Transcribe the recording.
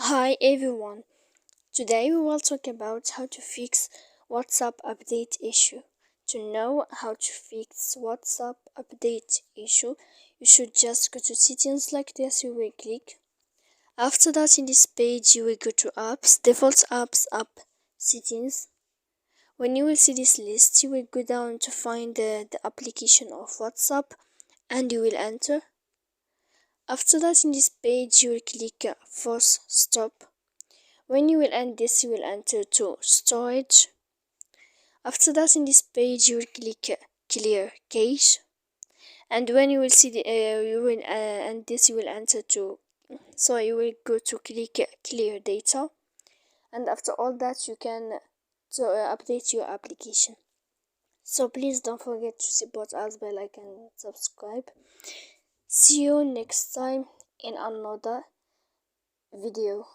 Hi everyone. Today we will talk about how to fix WhatsApp update issue. To know how to fix WhatsApp update issue, you should just go to settings like this. You will click. After that, in this page, you will go to apps, default apps, app settings. When you will see this list, you will go down to find the application of WhatsApp and you will enter. After that, in this page, you will click force stop. When you will end this, you will enter to storage. After that, in this page, you will click clear cache. And when you will see you will end this, you will enter to, so you will go to click clear data. And after all that, you can update your application. So please don't forget to support us by like and subscribe. See you next time in another video.